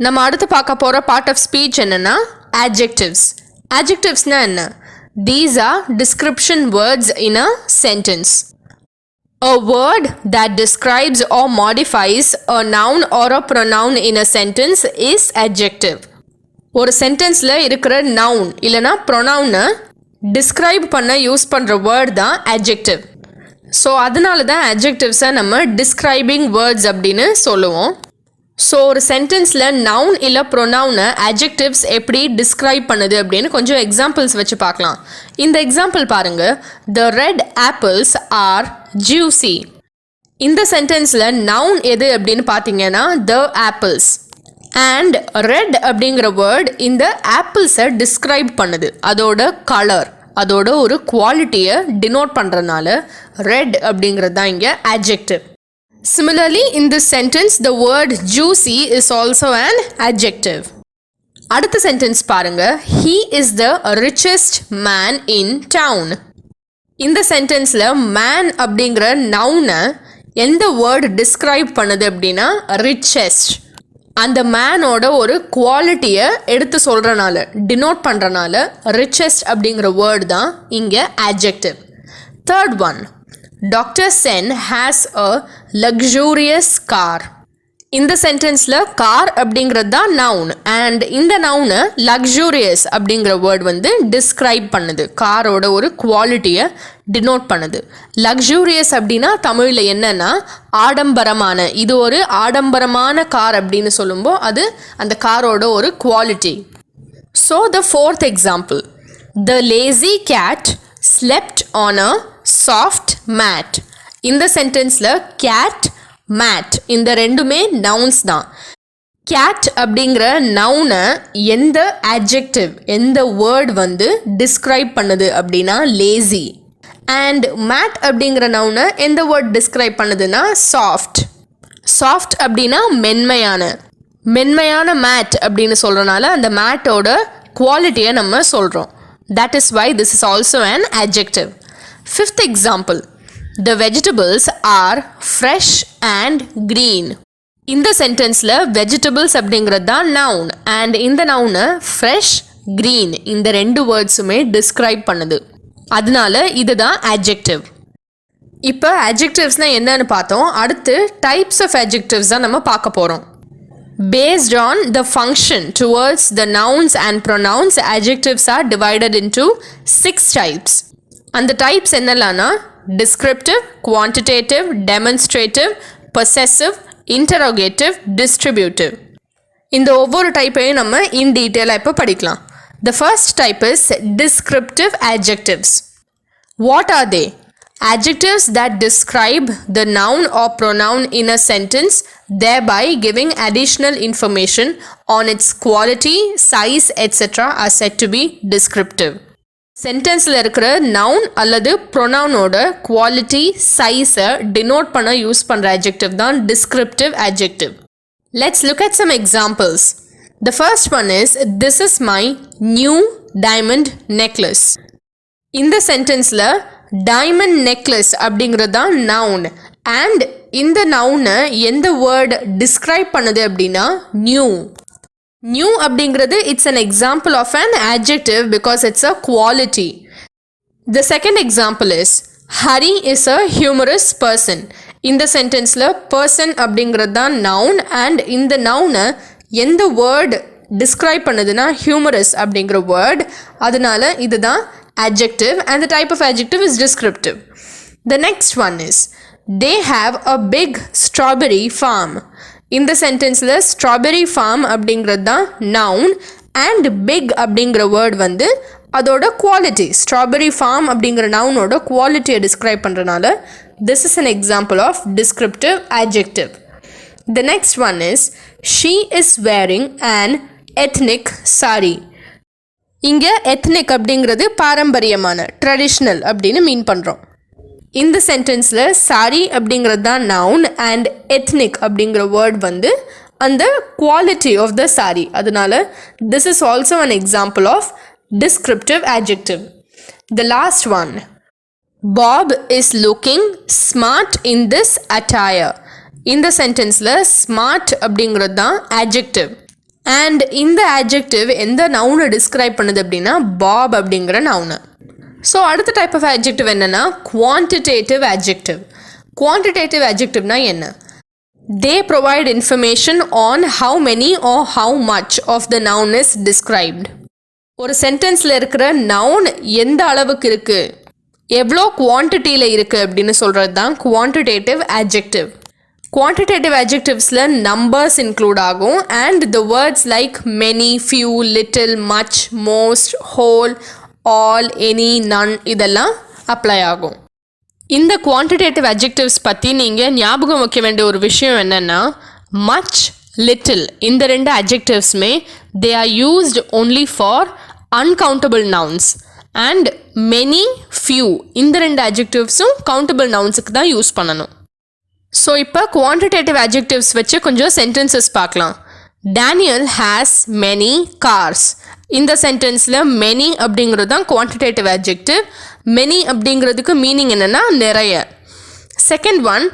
நம்ம அடுத்து பார்க்க போகிற பார்ட் ஆஃப் ஸ்பீச் என்னென்னா adjectives. Adjectivesனா என்ன? These are description words in a sentence. A word that describes or modifies a noun or a pronoun in a sentence is adjective. ஒரு சென்டென்ஸில் இருக்கிற நவுன் இல்லைனா ப்ரொனவுனை டிஸ்கிரைப் பண்ண யூஸ் பண்ணுற வேர்ட் தான் adjective. So அதனால தான் adjectives-ஐ நம்ம டிஸ்கிரைபிங் வேர்ட்ஸ் அப்படின்னு சொல்லுவோம். ஸோ ஒரு சென்டென்ஸில் நவுன் இல்லை ப்ரொனவுனை adjectives எப்படி டிஸ்கிரைப் பண்ணுது அப்படின்னு கொஞ்சம் எக்ஸாம்பிள்ஸ் வச்சு பார்க்கலாம். இந்த எக்ஸாம்பிள் பாருங்கள். The red apples are juicy. இந்த சென்டென்ஸில் நவுன் எது அப்படின்னு பார்த்தீங்கன்னா the apples. அண்ட் ரெட் அப்படிங்கிற வேர்ட் இந்த ஆப்பிள்ஸை டிஸ்கிரைப் பண்ணுது. அதோட கலர், அதோட ஒரு குவாலிட்டியை டினோட் பண்ணுறதுனால ரெட் அப்படிங்கிறது தான் இங்கே adjective. Similarly, in this sentence, the word juicy is also an adjective. அடுத்த சென்டென்ஸ் பாருங்க. He is the richest man in town. இந்த சென்டென்ஸில் man அப்படிங்கிற நவுனை எந்த வேர்ட் டிஸ்கிரைப் பண்ணுது அப்படின்னா richest. அந்த மேனோட ஒரு குவாலிட்டியை எடுத்து சொல்கிறனால, டினோட் பண்ணுறனால richest அப்படிங்கிற வேர்டு தான் இங்கே adjective. Third one. Dr. Sen has a luxurious car. இந்த சென்டென்ஸில் கார் அப்படிங்கிறது தான் நவுன் அண்ட் இந்த நவுனை லக்ஸூரியஸ் அப்படிங்கிற வேர்ட் வந்து டிஸ்கிரைப் பண்ணுது. காரோட ஒரு குவாலிட்டியை டினோட் பண்ணுது. லக்ஸூரியஸ் அப்படின்னா தமிழில் என்னன்னா ஆடம்பரமான, இது ஒரு ஆடம்பரமான கார் அப்படின்னு சொல்லும்போது அது அந்த காரோட ஒரு quality. So the fourth example. The lazy cat slept on a soft mat. இந்த சென்டென்ஸில் கேட், மேட் இந்த ரெண்டுமே நவுன்ஸ் தான். கேட் அப்படிங்கிற நவுனை எந்த adjective, எந்த வேர்ட் வந்து டிஸ்கிரைப் பண்ணுது அப்படின்னா லேசி. அண்ட் மேட் அப்படிங்கிற நவுனை எந்த வேர்ட் டிஸ்கிரைப் பண்ணுதுன்னா சாஃப்ட். சாஃப்ட் அப்படின்னா மென்மையான, மென்மையான மேட் அப்படின்னு சொல்கிறனால அந்த மேட்டோட குவாலிட்டியை நம்ம சொல்கிறோம். That is why this is also an adjective. Fifth example. The vegetables are fresh and green. இந்த சென்டென்ஸில் vegetables அப்படிங்கிறது தான் noun and இந்த நவுனை fresh, green இந்த ரெண்டு வேர்ட்ஸுமே டிஸ்கிரைப் பண்ணுது. அதனால இதுதான் adjective. இப்போ adjectivesனால் என்னன்னு பார்த்தோம். அடுத்து types of adjectives தான் நம்ம பார்க்க போகிறோம். Based on the function towards the nouns and pronouns, adjectives are divided into 6 types. அந்த types என்னெல்லாம்னா descriptive, quantitative, demonstrative, possessive, interrogative, distributive. இந்த ஒவ்வொரு டைப்பையும் நம்ம இன் டீட்டெயிலாக இப்போ படிக்கலாம். The first type is descriptive adjectives. What are they? Adjectives that describe the noun or pronoun in a sentence, thereby giving additional information on its quality, size, etc. are said to be descriptive. சென்டென்ஸில் இருக்கிற noun அல்லது ப்ரொனவுனோட quality, சைஸை denote பண்ண use பண்ணுற adjective தான் descriptive adjective. Let's look at some examples. The first one is, this is my new diamond necklace. இந்த சென்டென்ஸில் diamond necklace அப்படிங்கிறது தான் noun and இந்த நவுனை எந்த வேர்டு டிஸ்கிரைப் பண்ணுது அப்படின்னா நியூ. நியூ அப்படிங்கிறது it's an example of an adjective because it's a quality. The second example is, Hari is a humorous person. இந்த சென்டென்ஸில் person அப்படிங்கிறது தான் நவுன் அண்ட் இந்த நவுனை எந்த வேர்டு டிஸ்கிரைப் பண்ணுதுன்னா ஹியூமரஸ் அப்படிங்கிற வேர்ட். அதனால இதுதான் adjective and the type of adjective is descriptive. The next one is, they have a big strawberry farm. இந்த சென்டென்ஸில் strawberry farm அப்படிங்கிறது தான் noun and big அப்படிங்கிற வேர்ட் வந்து அதோட குவாலிட்டி. strawberry farm அப்படிங்கிற நவுனோட குவாலிட்டியை டிஸ்கிரைப் பண்ணுறனால this is an example of descriptive adjective. The next one is, she is wearing an ethnic sari. இங்கே எத்னிக் அப்படிங்கிறது பாரம்பரியமான, ட்ரெடிஷ்னல் அப்படின்னு மீன் பண்ணுறோம். இந்த சென்டென்ஸில் சாரி அப்படிங்கிறது தான் நவுன் அண்ட் எத்னிக் அப்படிங்கிற வேர்ட் வந்து அந்த குவாலிட்டி ஆஃப் த சாரி. அதனால this is also an example of descriptive adjective. The last one. Bob is looking smart in this attire. இந்த சென்டென்ஸில் ஸ்மார்ட் அப்படிங்கிறது தான் adjective அண்ட் இந்த adjective எந்த நவுனை டிஸ்கிரைப் பண்ணுது அப்படின்னா பாப் அப்படிங்கிற நவுனை. ஸோ அடுத்த டைப் ஆஃப் adjective என்னென்னா குவான்டிடேட்டிவ் adjective. குவான்டிடேட்டிவ் adjectiveனா என்ன? They provide information on how many or how much of the noun is described. ஒரு சென்டென்ஸில் இருக்கிற நவுன் எந்த அளவுக்கு இருக்குது, எவ்வளோ குவான்டிட்டியில் இருக்குது அப்படின்னு சொல்கிறது தான் குவான்டிடேட்டிவ் adjective. குவான்டிடேட்டிவ் adjectivesல நம்பர்ஸ் இன்க்ளூட் ஆகும் and the words like many, few, little, much, most, whole, all, any, none இதெல்லாம் அப்ளை ஆகும். இந்த குவான்டிடேட்டிவ் adjectives பற்றி நீங்கள் ஞாபகம் வைக்க வேண்டிய ஒரு விஷயம் என்னென்னா மச், லிட்டில் இந்த ரெண்டு adjectivesமே they are used only for uncountable nouns and many, few இந்த ரெண்டு adjectivesம் countable nounsக்கு தான் யூஸ் பண்ணணும். ஸோ இப்போ குவான்டிடேட்டிவ் adjectives வச்சு கொஞ்சம் சென்டென்சஸ் பார்க்கலாம். Daniel has many cars. இந்த சென்டென்ஸில் மெனி அப்படிங்கிறது தான் குவான்டிடேட்டிவ் adjective. மெனி அப்படிங்கிறதுக்கு மீனிங் என்னென்னா நிறைய. Second one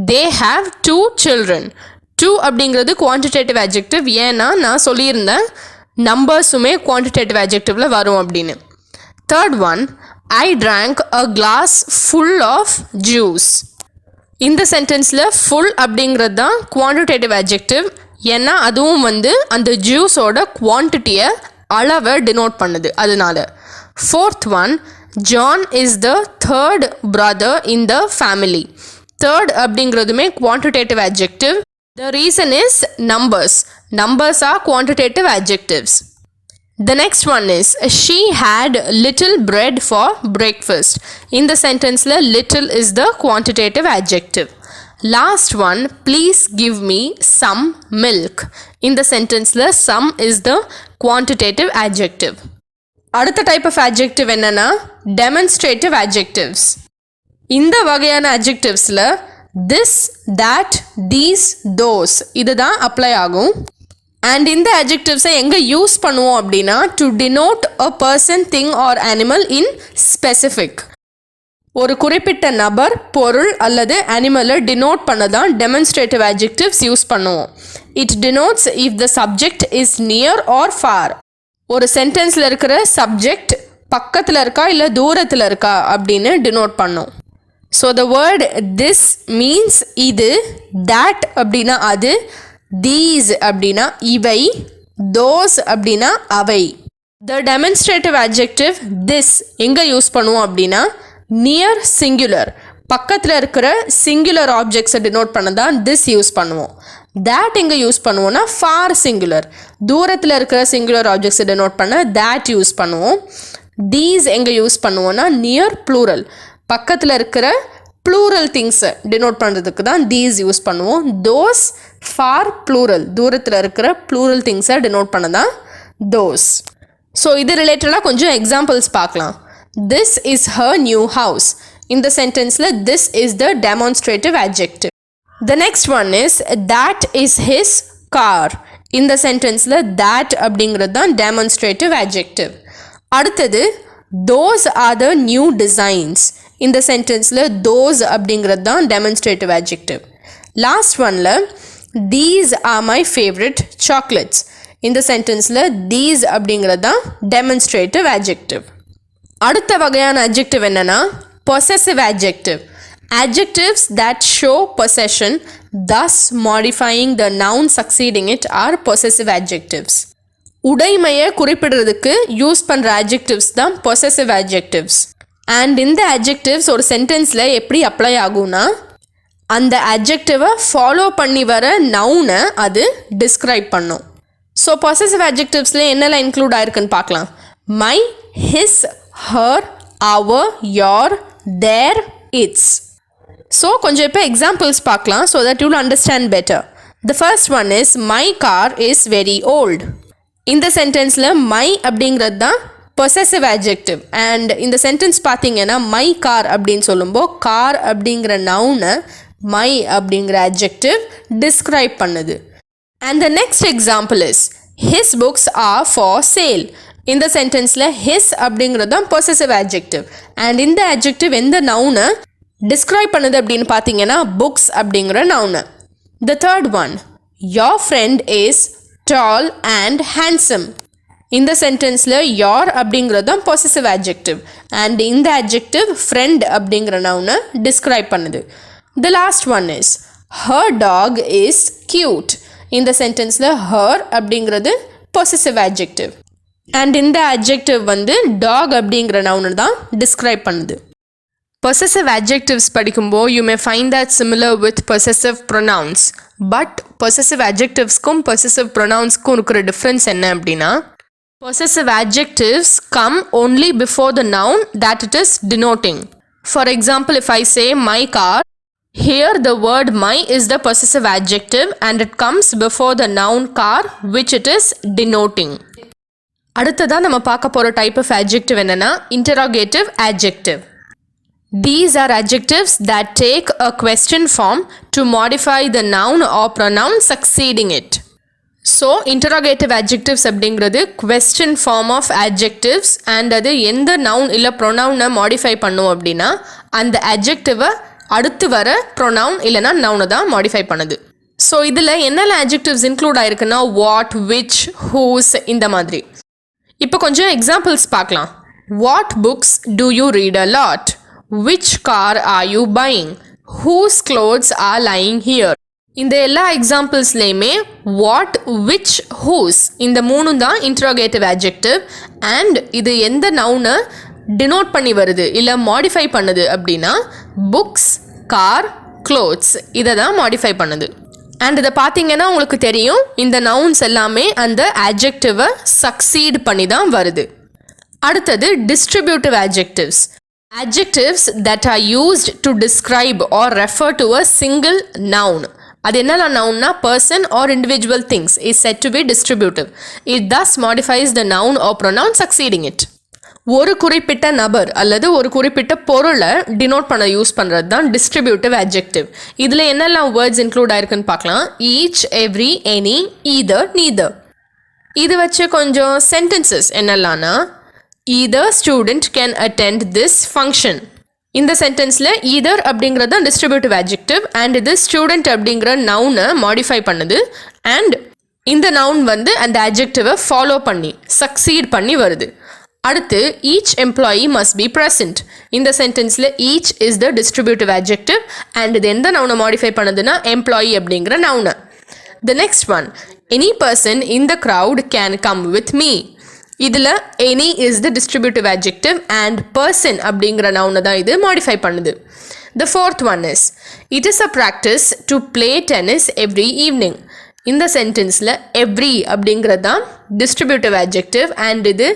they have 2 children. 2 அப்படிங்கிறது குவான்டிடேட்டிவ் adjective. ஏன்னா நான் சொல்லியிருந்தேன் நம்பர்ஸுமே குவான்டிடேட்டிவ் adjectiveல வரும் அப்படின்னு. Third one I drank a glass full of juice. இந்த சென்டென்ஸில் ஃபுல் அப்படிங்கிறது தான் குவான்டிடேட்டிவ் adjective. ஏன்னா அதுவும் அந்த ஜூஸோட குவான்டிட்டியை அளவை டினோட் பண்ணுது அதனால. Fourth one John is the third brother in the family. Third அப்படிங்கிறதுமே quantitative adjective. The reason is numbers. Numbers are quantitative adjectives. The next one is she had little bread for breakfast. In the sentence little is the quantitative adjective. Last one, please give me some milk. In the sentence some is the quantitative adjective. அடுத்த type of adjective என்னன்னா demonstrative adjectives. இந்த வகையான adjectivesல this, that, these, those இதுதான் apply ஆகும். And இந்த adjectives எங்கே use பண்ணுவோம் அப்படின்னா to denote a person, thing or animal in specific. ஒரு குறிப்பிட்ட நபர், பொருள் அல்லது அனிமலை டினோட் பண்ண தான் டெமான்ஸ்ட்ரேட்டிவ் adjectives யூஸ் பண்ணுவோம். It denotes if the subject is near or far. ஒரு சென்டென்ஸில் இருக்கிற சப்ஜெக்ட் பக்கத்தில் இருக்கா இல்லை தூரத்தில் இருக்கா அப்படின்னு டினோட் பண்ணும். So the word this means இது, that அப்படின்னா அது, these அப்படின்னா இவை, those அப்படின்னா அவை. த டெமான்ஸ்ட்ரேட்டிவ் adjective this எங்கே யூஸ் பண்ணுவோம் அப்படின்னா நியர் சிங்குலர், பக்கத்தில் இருக்கிற சிங்குலர் ஆப்ஜெக்ட்ஸை டினோட் பண்ண தான் this யூஸ் பண்ணுவோம். that எங்கே யூஸ் பண்ணுவோம்னா ஃபார் சிங்குலர், தூரத்தில் இருக்கிற சிங்குலர் ஆப்ஜெக்ட்ஸை டினோட் பண்ண that யூஸ் பண்ணுவோம். these எங்கே யூஸ் பண்ணுவோம்னா நியர் ப்ளூரல், பக்கத்தில் இருக்கிற ப்ளூரல் திங்ஸை டினோட் பண்ணுறதுக்கு தான் these யூஸ் பண்ணுவோம். those ஃபார் ப்ளூரல், தூரத்தில் இருக்கிற ப்ளூரல் திங்ஸை டினோட் பண்ண தான் those. ஸோ இது ரிலேட்டடாக கொஞ்சம் எக்ஸாம்பிள்ஸ் பார்க்கலாம். this is her new house. இந்த சென்டென்ஸில் this is the demonstrative adjective. The next one is that is his car. இந்த சென்டென்ஸில் that அப்படிங்கிறது தான் demonstrative adjective. அடுத்தது those are the new designs. இந்த சென்டென்ஸில் those அப்படிங்கிறது தான் demonstrative adjective. லாஸ்ட் ஒனில் these are my favorite chocolates. இந்த சென்டென்ஸில் these அப்படிங்கிறது தான் demonstrative adjective. அடுத்த வகையான adjective என்னன்னா possessive adjective. Adjectives that show possession, thus modifying the noun succeeding it, are possessive adjectives. உடைமையை குறிப்பிடுறதுக்கு யூஸ் பண்ணுற adjectives தான் possessive adjectives. அண்ட் இந்த adjectives ஒரு சென்டென்ஸில் எப்படி அப்ளை ஆகும்னா அந்த adjective-ஐ ஃபாலோ பண்ணி வர நவுனை அது டிஸ்கிரைப் பண்ணும். ஸோ possessive adjectivesல என்னெல்லாம் இன்க்ளூட் ஆயிருக்குன்னு பார்க்கலாம். My, his, her, our, your, their, its. So கொஞ்சம் இப்போ எக்ஸாம்பிள்ஸ் பார்க்கலாம் so that you'll understand better. The first one is my car is very old. இந்த சென்டென்ஸில் மை அப்படிங்கிறது தான் பொசசிவ் adjective. அண்ட் இந்த சென்டென்ஸ் பார்த்தீங்கன்னா மை கார் அப்படின்னு சொல்லும்போது கார் அப்படிங்கிற நவுனை மை அப்படிங்கிற adjective டிஸ்கிரைப் பண்ணுது. And the next example is his books are for sale. இந்த சென்டென்ஸில் ஹிஸ் அப்படிங்கிறது தான் பொசசிவ் adjective. அண்ட் இந்த adjective எந்த நவுனை டிஸ்கிரைப் பண்ணுது அப்படின்னு பார்த்தீங்கன்னா புக்ஸ் அப்படிங்கிற நவுனை. The third one, your friend is tall and handsome. இந்த சென்டென்ஸில் your அப்படிங்கிறது தான் possessive adjective and இந்த adjective friend அப்படிங்கிற நவுனை describe பண்ணுது. The last one is her dog is cute. இந்த சென்டென்ஸில் her அப்படிங்கிறது possessive adjective and இந்த adjective வந்து dog அப்படிங்கிற நவுனை தான் describe பண்ணுது. Possessive adjectives படிக்கும்போது you may find that similar with possessive pronouns. But possessive adjectivesக்கும் possessive pronounsக்கும் இருக்கிற difference என்ன அப்படின்னா possessive adjectives come only before the noun that it is denoting. For example, if I say my car, here the word my is the possessive adjective and it comes before the noun car which it is denoting. அடுத்ததா நம்ம பார்க்க போற type of adjective என்னன்னா interrogative adjective. These are adjectives that take a question form to modify the noun or pronoun succeeding it. So, interrogative adjectives அப்படிங்கிறது question form of adjectives and அது எந்த noun இல்ல pronoun modify பண்ணும் அப்படின்னா அந்த adjective அடுத்து வர pronoun இல்லனா noun தான் modify பண்ணுது. So, இதில் என்னெல்லாம் adjectives include ஆயிருக்குன்னா what, which, whose இந்த மாதிரி. இப்போ கொஞ்சம் examples பார்க்கலாம். What books do you read a lot? Which car are you buying? Whose clothes are lying here? இந்த எல்லா எக்ஸாம்பிள்ஸ்லேயுமே வாட் விச் ஹூஸ் இந்த மூணும் தான் இன்ட்ரோகேட்டிவ் adjective அண்ட் இது எந்த நவுனை டினோட் பண்ணி வருது இல்லை மாடிஃபை பண்ணுது அப்படின்னா புக்ஸ் கார் க்ளோத்ஸ் இதை தான் மாடிஃபை பண்ணுது அண்ட் இதை பார்த்தீங்கன்னா உங்களுக்கு தெரியும் இந்த நவுன்ஸ் எல்லாமே அந்த adjective-ஐ சக்சீட் பண்ணி தான் வருது. அடுத்தது distributive adjectives. Adjectives that are used to describe or refer to a single noun. அது என்ன நவுன்னா person or individual things is said to be distributive. It thus modifies the noun or pronoun succeeding it. ஒரு குறிப்பிட்ட நபர் அல்லது ஒரு குறிப்பிட்ட பொருளை denote பண்ண யூஸ் பண்ணுறது தான் டிஸ்ட்ரிபியூட்டிவ் adjective. இதில் என்னெல்லாம் வேர்ட்ஸ் இன்க்ளூட் ஆயிருக்குன்னு பார்க்கலாம். Each, every, any, either, neither. இது வச்சு கொஞ்சம் சென்டென்சஸ் என்னெல்லாம்னா either student can attend this function. இந்த சென்டென்ஸில் either அப்படிங்கிறது தான் டிஸ்ட்ரிபியூட்டிவ் adjective and இது student அப்படிங்கிற நவுனை மாடிஃபை பண்ணுது அண்ட் இந்த நவுன் வந்து அந்த adjective-ஐ ஃபாலோ பண்ணி சக்சீட் பண்ணி வருது. அடுத்து each employee must be present. இந்த சென்டென்ஸில் each is the distributive adjective and இது எந்த நவுனை மாடிஃபை பண்ணுதுன்னா employee அப்படிங்கிற நவுனை. The next one, any person in the crowd can come with me. இதில் any is the distributive adjective and person அப்படிங்கிற நவுனை தான் இது modify பண்ணுது. The fourth one is it is a practice to play tennis every evening. இந்த சென்டென்ஸில் every அப்படிங்கிறது தான் distributive adjective and இது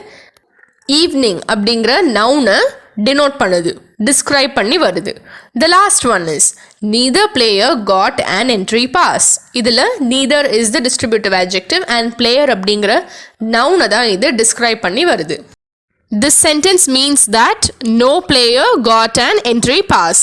evening அப்படிங்கிற நவுனை டினோட் பண்ணுது டிஸ்கிரைப் பண்ணி வருது. The last one is neither player got an entry pass. இதில் neither is the distributive adjective and player அப்படிங்கிற நவுனை தான் இது டிஸ்கிரைப் பண்ணி வருது. This sentence means that no player got an entry pass.